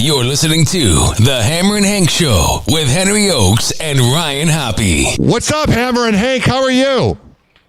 You're listening to the Hammerin' Hank Show with Henry Ochs and Ryan Hoppe. What's up, Hammerin' Hank? How are you?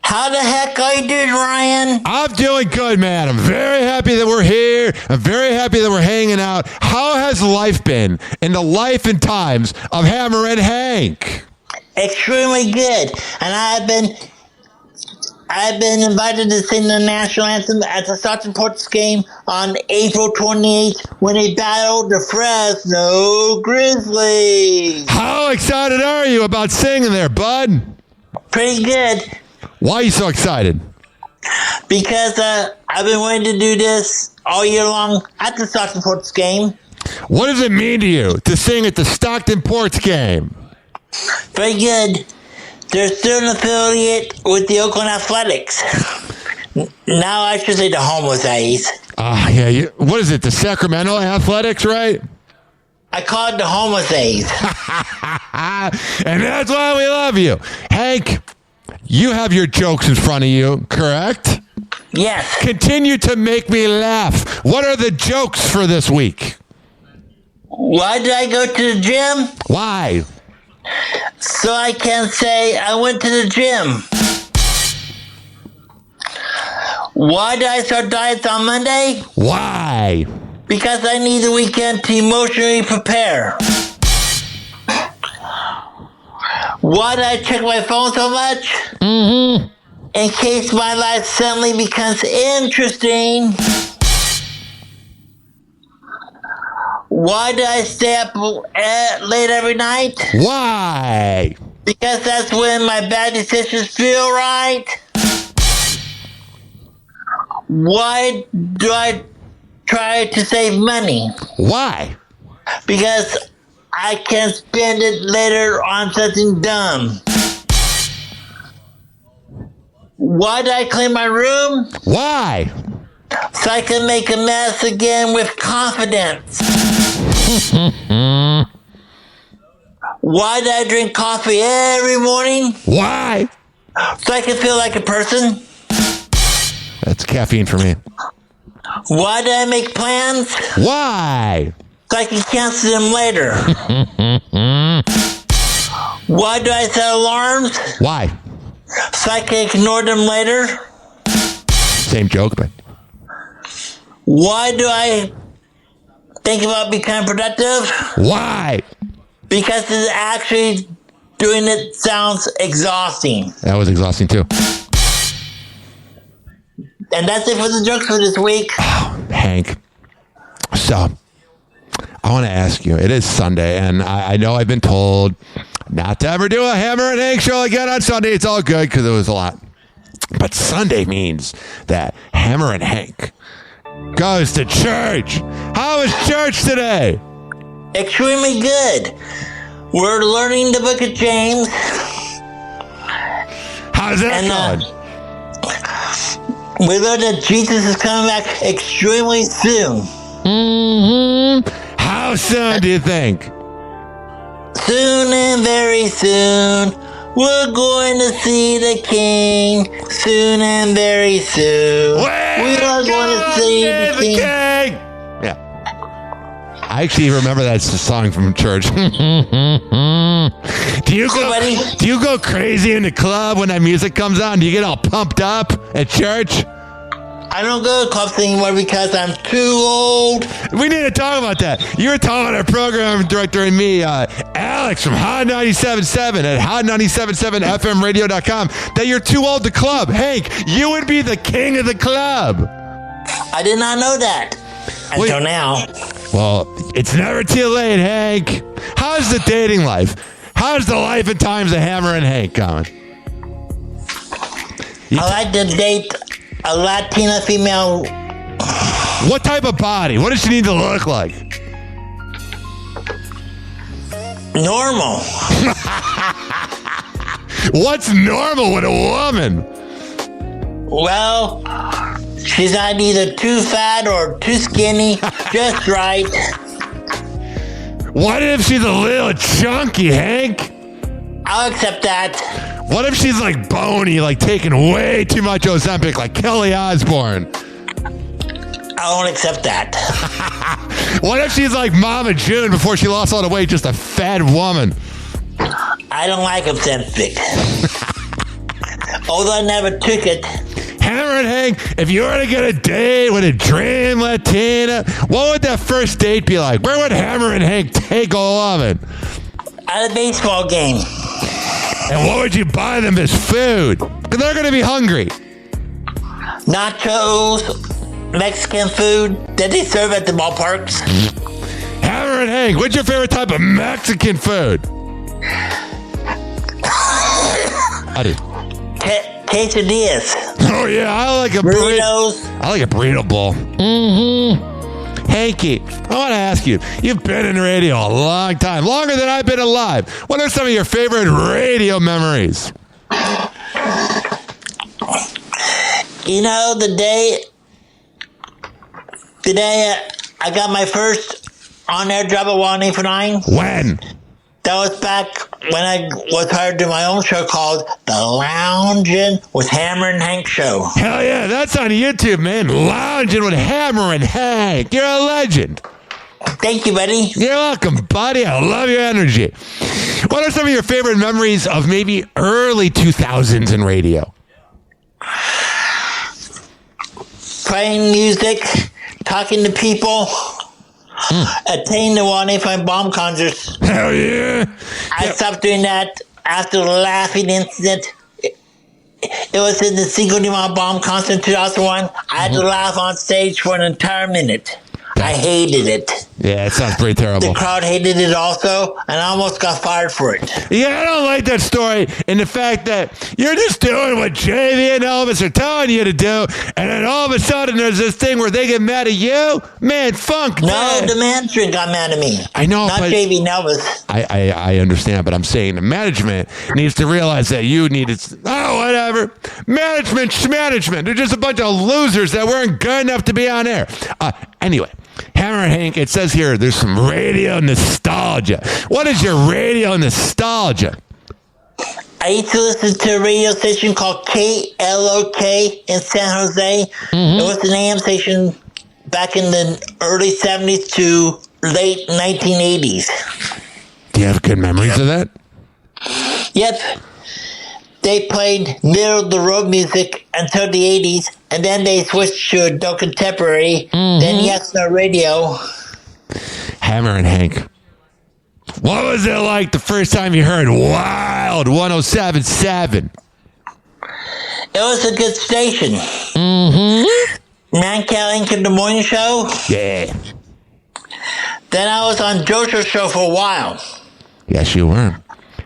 How the heck are you doing, Ryan? I'm doing good, man. I'm very happy that we're here. I'm very happy that we're hanging out. How has life been in the life and times of Hammerin' Hank? Extremely good. And I've been invited to sing the national anthem at the Stockton Ports game on April 28th when they battled the Fresno Grizzlies. How excited are you about singing there, bud? Pretty good. Why are you so excited? Because I've been wanting to do this all year long at the Stockton Ports game. What does it mean to you to sing at the Stockton Ports game? Very good. They're still an affiliate with the Oakland Athletics. Now I should say the Homos-A's. Yeah. What is it, the Sacramento Athletics, right? I call it the Homos-A's. And that's why we love you. Hank, you have your jokes in front of you, correct? Yes. Continue to make me laugh. What are the jokes for this week? Why did I go to the gym? Why? So I can say I went to the gym. Why did I start diets on Monday? Why? Because I need the weekend to emotionally prepare. Why did I check my phone so much? Mm-hmm. In case my life suddenly becomes interesting. Why did I stay up late every night? Why? Because that's when my bad decisions feel right. Why do I try to save money? Why? Because I can spend it later on something dumb. Why did I clean my room? Why? So I can make a mess again with confidence. Why did I drink coffee every morning? Why? So I can feel like a person. That's caffeine for me. Why did I make plans? Why? So I can cancel them later. Why do I set alarms? Why? So I can ignore them later. Same joke, but... Why do I think about becoming productive? Why? Because it's actually doing it sounds exhausting. That was exhausting, too. And that's it for the jokes for this week. Oh, Hank. So, I want to ask you. It is Sunday, and I know I've been told not to ever do a Hammerin' Hank show again on Sunday. It's all good because it was a lot. But Sunday means that Hammerin' Hank goes to church. How was church today? Extremely good. We're learning the book of James. How's that going? We learned that Jesus is coming back extremely soon. Mm-hmm. How soon do you think? Soon and very soon. We're going to see the King. Soon and very soon. We are going to see the King. Yeah. I actually remember that song from church. Do you go crazy in the club when that music comes on? Do you get all pumped up at church? I don't go to clubs anymore because I'm too old. We need to talk about that. You were telling our program director and me, Alex from Hot 97.7 at hot977fmradio.com, that you're too old to club. Hank, you would be the king of the club. I did not know that until now. Well, it's never too late, Hank. How's the dating life? How's the life and times of Hammerin' Hank going? I like to date a Latina female. What type of body? What does she need to look like? Normal. What's normal with a woman? Well, she's not either too fat or too skinny, just right. What if she's a little chunky, Hank? I'll accept that. What if she's like bony, like taking way too much Ozempic, like Kelly Osbourne? I won't accept that. What if she's like Mama June before she lost all the weight, just a fat woman? I don't like Ozempic. Although I never took it. Hammerin' Hank, if you were to get a date with a dream Latina, what would that first date be like? Where would Hammerin' Hank take a woman? At a baseball game. And what would you buy them as food? Because they're going to be hungry. Nachos, Mexican food that they serve at the ballparks. Hammerin' Hank, what's your favorite type of Mexican food? I do. Quesadillas. Oh yeah, I like a burritos. I like a burrito bowl. Hanky, I want to ask you. You've been in radio a long time, longer than I've been alive. What are some of your favorite radio memories? You know, the day I got my first on-air job at 189. When? That was back when I was hired to my own show called The Loungin' with Hammerin' Hank Show. Hell yeah, that's on YouTube, man. Lounging with Hammerin' Hank. You're a legend. Thank you, buddy. You're welcome, buddy. I love your energy. What are some of your favorite memories of maybe early 2000s in radio? Playing music, talking to people. Attending the 185 bomb concerts. Hell yeah. I stopped doing that after the laughing incident. It was in the Cinco de Mayo bomb concert in 2001. I had to laugh on stage for an entire minute. I hated it. Yeah, it sounds pretty terrible. The crowd hated it also, and I almost got fired for it. Yeah, I don't like that story and the fact that you're just doing what JV and Elvis are telling you to do, and then all of a sudden there's this thing where they get mad at you? Man, funk. No, man. the management got mad at me. I know, not but JV and Elvis. I understand, but I'm saying the management needs to realize that you needed... Oh, whatever. Management. They're just a bunch of losers that weren't good enough to be on air. Anyway... Hammerin' Hank, it says here there's some radio nostalgia. What is your radio nostalgia? I used to listen to a radio station called KLOK in San Jose. It was an AM station back in the early 70s to late 1980s. Do you have good memories of that? Yep. They played middle-of-the-road music until the 80s, and then they switched to adult contemporary, then Yes No Radio. Hammerin' Hank, what was it like the first time you heard Wild 107.7? It was a good station. Man Cal Inc. in the morning show. Yeah. Then I was on JoJo's show for a while. Yes, you were.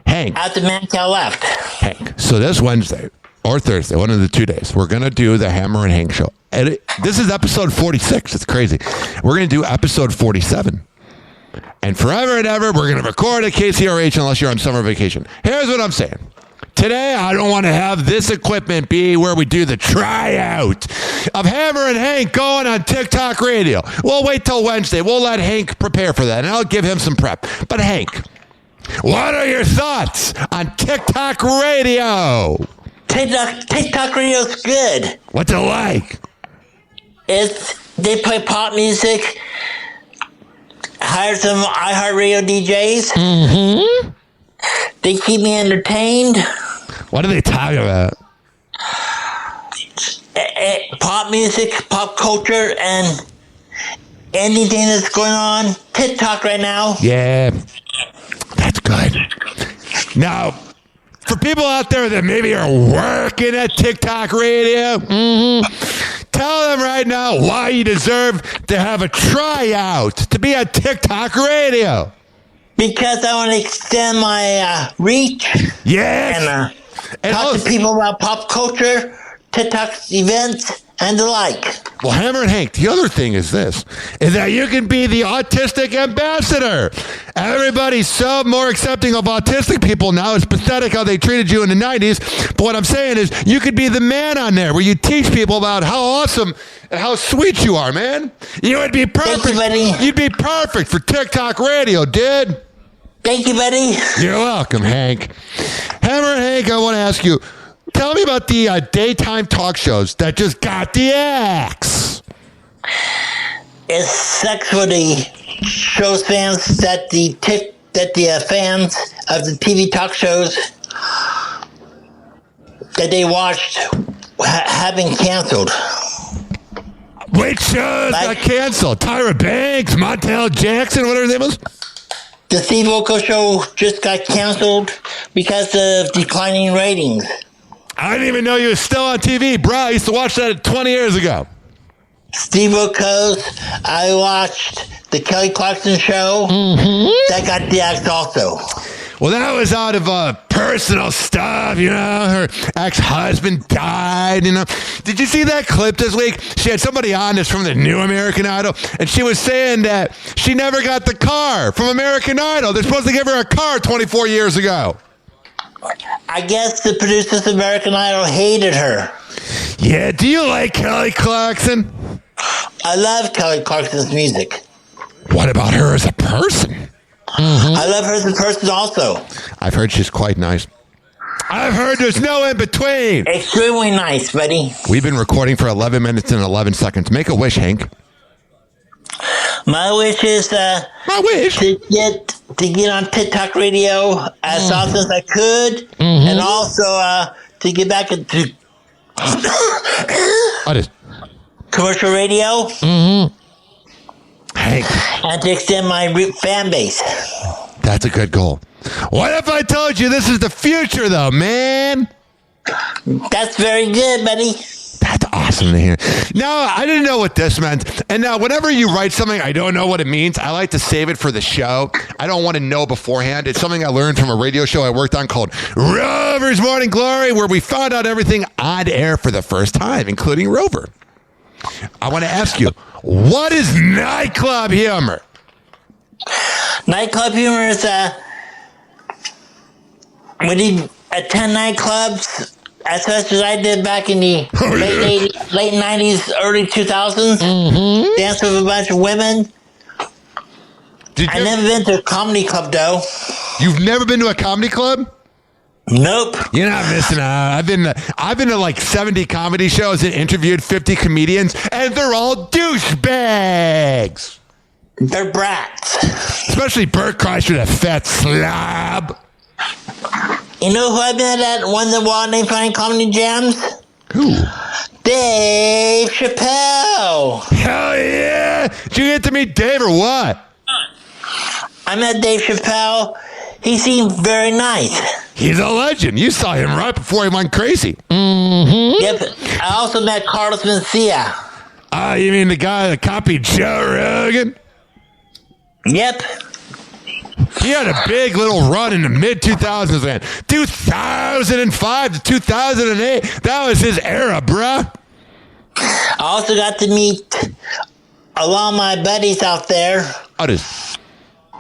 Hank. After Man Cal left. Hank, so this Wednesday or Thursday, one of the 2 days, we're going to do the Hammerin' Hank show. And this is episode 46. It's crazy. We're going to do episode 47. And forever and ever, we're going to record at KCRH unless you're on summer vacation. Here's what I'm saying. Today, I don't want to have this equipment be where we do the tryout of Hammerin' Hank going on TikTok radio. We'll wait till Wednesday. We'll let Hank prepare for that, and I'll give him some prep. But Hank, what are your thoughts on TikTok radio? TikTok radio's good. What's it like? They play pop music, hire some iHeartRadio DJs. They keep me entertained. What do they talk about? Pop music, pop culture, and anything that's going on. TikTok right now. Yeah, that's good. Now, for people out there that maybe are working at TikTok radio, tell them right now why you deserve to have a tryout to be on TikTok radio. Because I want to extend my reach. Yes. And talk to people about pop culture, TikTok events, and the like. Well, Hammerin' Hank, the other thing is this, is that you can be the autistic ambassador. Everybody's so more accepting of autistic people now. It's pathetic how they treated you in the 90s. But what I'm saying is you could be the man on there where you teach people about how awesome and how sweet you are, man. You would be perfect. Thank you, buddy. You'd be perfect for TikTok radio, dude. Thank you, buddy. You're welcome, Hank. Hammerin' Hank, I want to ask you, tell me about the daytime talk shows that just got the axe. is sexually shows fans that the fans of the TV talk shows that they watched have been canceled. Which shows got canceled? Tyra Banks, Montel Jackson, whatever her name was? The Steve Wilkos show just got canceled because of declining ratings. I didn't even know you were still on TV, bro. I used to watch that 20 years ago. Steve Wilkos, I watched the Kelly Clarkson show. That got deaxed also. Well, that was out of personal stuff, you know. Her ex-husband died, you know. Did you see that clip this week? She had somebody on this from the new American Idol, and she was saying that she never got the car from American Idol. They're supposed to give her a car 24 years ago. I guess the producers of American Idol hated her. Yeah, do you like Kelly Clarkson? I love Kelly Clarkson's music. What about her as a person? I love her as a person also. I've heard she's quite nice. I've heard there's no in between. Extremely nice, buddy. We've been recording for 11 minutes and 11 seconds. Make a wish, Hank. My wish is to get on TikTok radio as often as I could, and also to get back into commercial radio. Hank. And to extend my fan base. That's a good goal. What if I told you this is the future, though, man? That's very good, buddy. That's awesome to hear. No, I didn't know what this meant. And now, whenever you write something, I don't know what it means. I like to save it for the show. I don't want to know beforehand. It's something I learned from a radio show I worked on called Rover's Morning Glory, where we found out everything on air for the first time, including Rover. I want to ask you, what is nightclub humor? Nightclub humor is when you attend nightclubs, as such as I did back in the late 90s, early 2000s, dance with a bunch of women. I've never been to a comedy club, though. You've never been to a comedy club? Nope. You're not missing out. I've been to like 70 comedy shows and interviewed 50 comedians, and they're all douchebags. They're brats. Especially Bert Kreischer, that fat slob. You know who I've been at one of the Wild Name Finding Comedy Jams? Who? Dave Chappelle. Hell yeah! Did you get to meet Dave or what? I met Dave Chappelle. He seemed very nice. He's a legend. You saw him right before he went crazy. Yep. I also met Carlos Mencia. You mean the guy that copied Joe Rogan? Yep. He had a big little run in the mid-2000s, man. 2005 to 2008. That was his era, bruh. I also got to meet a lot of my buddies out there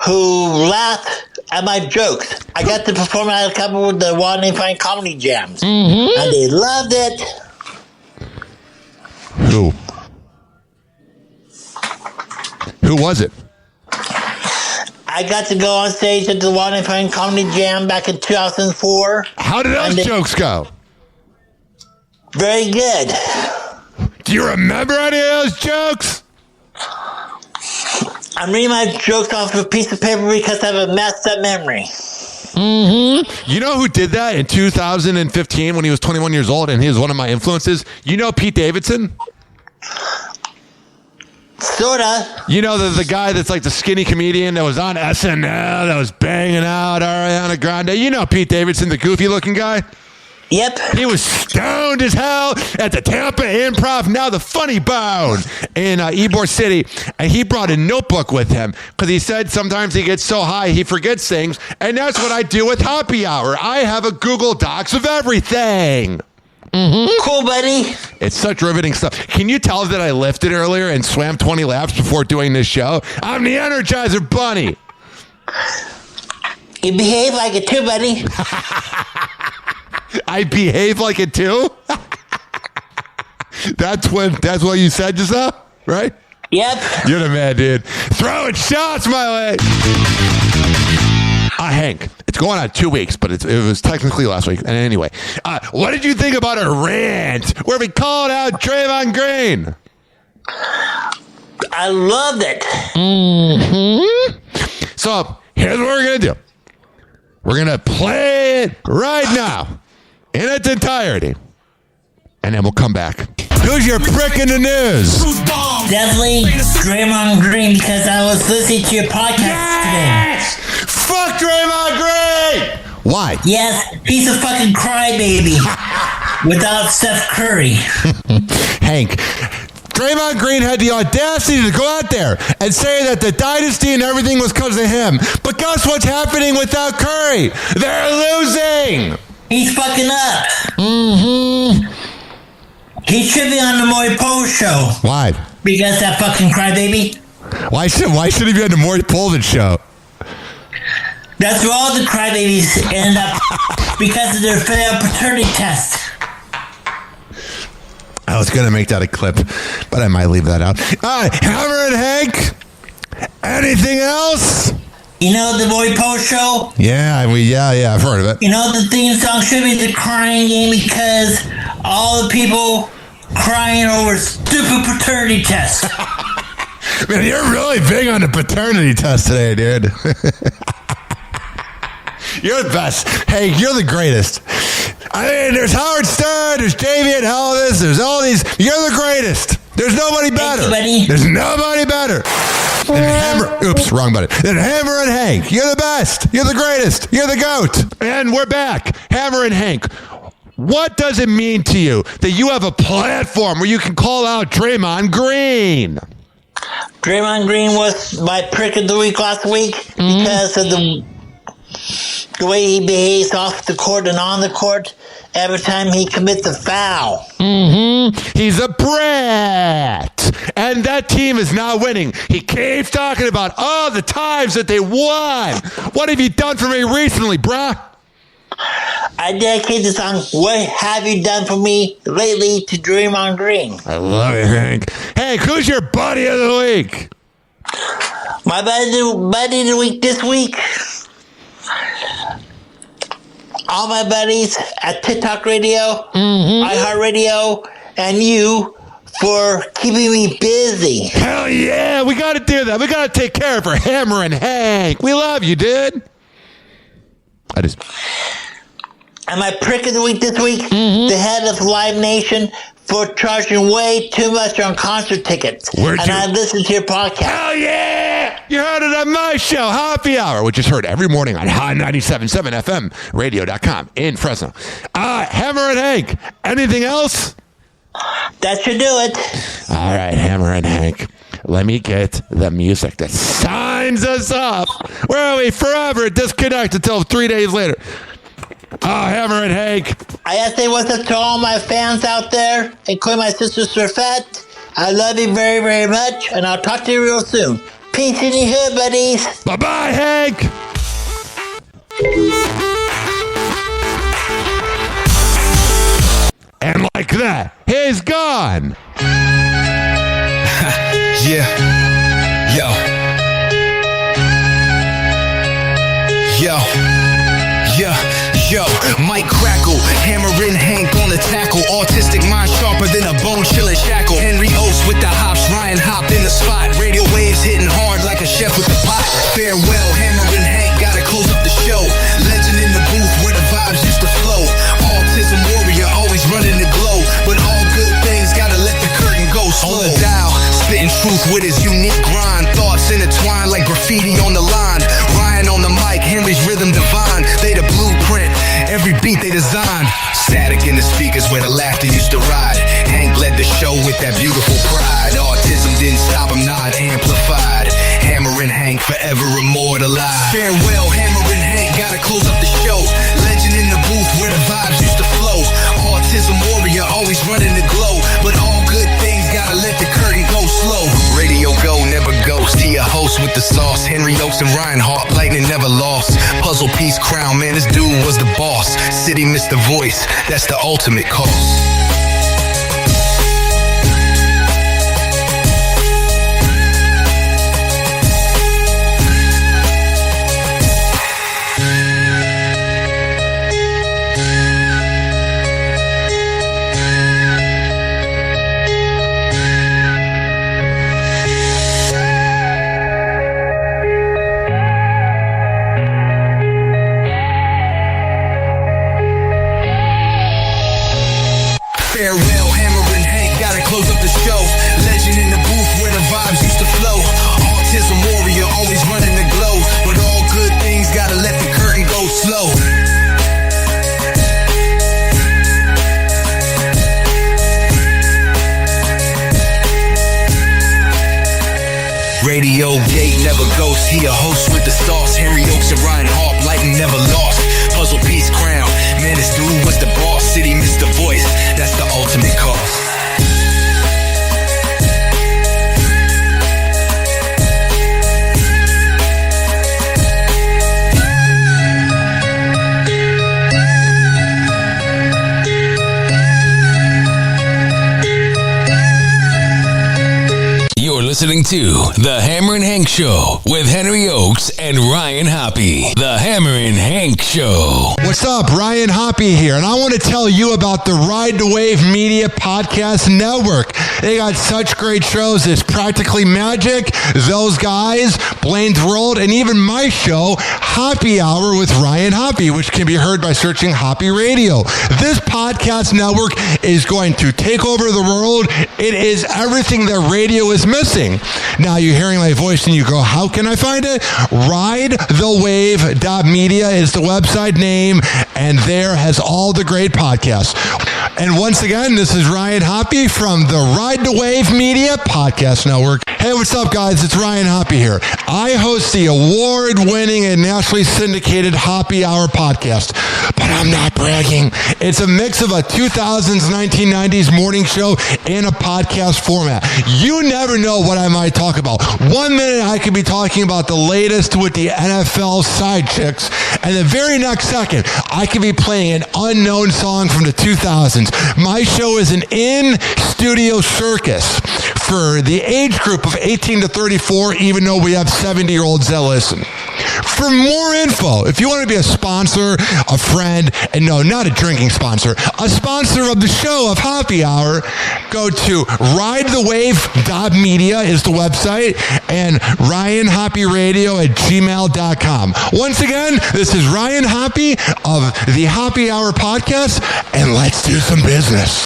who laugh at my jokes. I got to perform at a couple of the Wild Name Finding Comedy Jams. And they loved it. Who? Who was it? I got to go on stage at the Wild Name Finding Comedy Jam back in 2004. How did those jokes go? Very good. Do you remember any of those jokes? I'm reading my jokes off of a piece of paper because I have a messed up memory. You know who did that in 2015 when he was 21 years old and he was one of my influences? You know Pete Davidson? Sorta. You know the guy that's like the skinny comedian that was on SNL that was banging out Ariana Grande? You know Pete Davidson, the goofy looking guy? Yep. He was stoned as hell at the Tampa Improv, now the Funny Bone in Ybor City. And he brought a notebook with him because he said sometimes he gets so high he forgets things. And that's what I do with Happy Hour. I have a Google Docs of everything. Cool, buddy. It's such riveting stuff. Can you tell that I lifted earlier and swam 20 laps before doing this show? I'm the Energizer Bunny. You behave like it too, buddy. I behave like it too? That's what you said just now, right? Yep. You're the man, dude. Throwing shots my way. Hank, it's going on 2 weeks, but it was technically last week. And anyway, what did you think about our rant where we called out Trayvon Green? I loved it. So here's what we're going to do. We're going to play it right now in its entirety. And then we'll come back. Who's your prick in the news? Definitely Draymond Green, because I was listening to your podcast today. Fuck Draymond Green! Why? Yes, he's a fucking crybaby without Steph Curry. Hank, Draymond Green had the audacity to go out there and say that the dynasty and everything was because of him. But guess what's happening without Curry? They're losing! He's fucking up. Mm-hmm. He should be on the Maury Povich show. Why? Because that fucking crybaby. Why should he be on the Maury Povich show? That's where all the crybabies end up because of their failed paternity test. I was going to make that a clip, but I might leave that out. Hammer and Hank, anything else? You know the Maury Povich show? Yeah, I've heard of it. You know the theme song should be the crying game because all the people crying over stupid paternity tests. Man, you're really big on the paternity test today, dude. You're the best. Hey, you're the greatest. I mean, there's Howard Stern, there's Davian Elvis, there's all these. You're the greatest. There's nobody better. Thank you, buddy. There's nobody better. Wrong button. Then Hammer and Hank. You're the best. You're the greatest. You're the GOAT. And we're back. Hammer and Hank. What does it mean to you that you have a platform where you can call out Draymond Green? Draymond Green was my prick of the week last week because of the way he behaves off the court and on the court every time he commits a foul. He's a brat. And that team is not winning. He keeps talking about all the times that they won. What have you done for me recently, bruh? I dedicate the song, What Have You Done For Me Lately, to Draymond Green. I love it, Hank. Hank, who's your buddy of the week? My buddy of the week this week. All my buddies at TikTok Radio, iHeartRadio, and you for keeping me busy. Hell yeah, we got to do that. We got to take care of our Hammer and Hank. We love you, dude. And my prick of the week this week, the head of Live Nation for charging way too much on concert tickets. I listened to your podcast. Hell yeah! You heard it on my show, Happy Hour, which is heard every morning on High 97.7 FM, radio.com in Fresno. Hammer and Hank, anything else? That should do it. All right, Hammer and Hank. Let me get the music that signs us up. Where are we? Forever disconnected until 3 days later. Hammer and Hank. I gotta say what's up to all my fans out there, including my sister Surfette. I love you very, very much, and I'll talk to you real soon. Peace in the hood, buddies. Bye-bye, Hank. And like that, he's gone. Yeah. Yo, Mike Crackle, Hammerin' Hank on the tackle, autistic mind sharper than a bone chillin' shackle. Henry Oaks with the hops, Ryan hopped in the spot, radio waves hitting hard like a chef with the pot. Farewell, Hammerin' Hank, gotta close up the show. Legend in the booth where the vibes used to flow. Autism warrior, always running the glow, but all good things gotta let the curtain go slow. On the dial, spitting truth with his unique grind, thoughts intertwined like graffiti on the line. Ryan on the mic, Henry's rhythm divine, they the blueprint. Every beat they design, static in the speakers where the laughter used to ride. Hank led the show with that beautiful pride. Autism didn't stop him, not amplified. Hammerin' Hank forever immortalized. Farewell, Hammerin' Hank, gotta close up the show. Legend in the booth where the vibes used to flow. Autism warrior, always running the glow, but all good things gotta let the curtain go slow. Radio go, never ghost. He a host with the sauce. Henry Oaks and Ryan Hawk, lightning never lost. Puzzle piece crown, man, this dude was the boss. City missed the voice, that's the ultimate cost. never ghosts. He a host with the sauce. Henry Ochs and Ryan Harp, lightning never lost. Puzzle piece crown. Man, this dude was the boss. City missed the voice. That's the ultimate cost. You're listening to The Hammerin' Hank Show with Henry Ochs and Ryan Hoppe. The Hammerin' Hank Show. What's up? Ryan Hoppe here, and I want to tell you about the Ride the Wave Media Podcast Network. They got such great shows as Practically Magic, Those Guys, Blaine's World, and even my show, Happy Hour with Ryan Hoppe, which can be heard by searching Hoppe Radio. This podcast network is going to take over the world. It is everything that radio is missing. Now you're hearing my voice and you go, how can I find it? RideTheWave.media is the website name, and there has all the great podcasts. And once again, this is Ryan Hoppe from the Ride the Wave Media Podcast Network. Hey, what's up, guys? It's Ryan Hoppe here. I host the award-winning and nationally syndicated Happy Hour podcast, but I'm not bragging. It's a mix of a 2000s, 1990s morning show in a podcast format. You never know what I might talk about. 1 minute, I could be talking about the latest with the NFL side chicks, and the very next second, I could be playing an unknown song from the 2000s. My show is an in-studio circus for the age group of 18 to 34, even though we have 70-year-olds that listen. For more info, if you want to be a sponsor, a friend, and no, not a drinking sponsor, a sponsor of the show of Happy Hour, go to ridethewave.media is the website, and ryanhopperadio@gmail.com. Once again, this is Ryan Hoppe of the Happy Hour podcast, and let's do some business.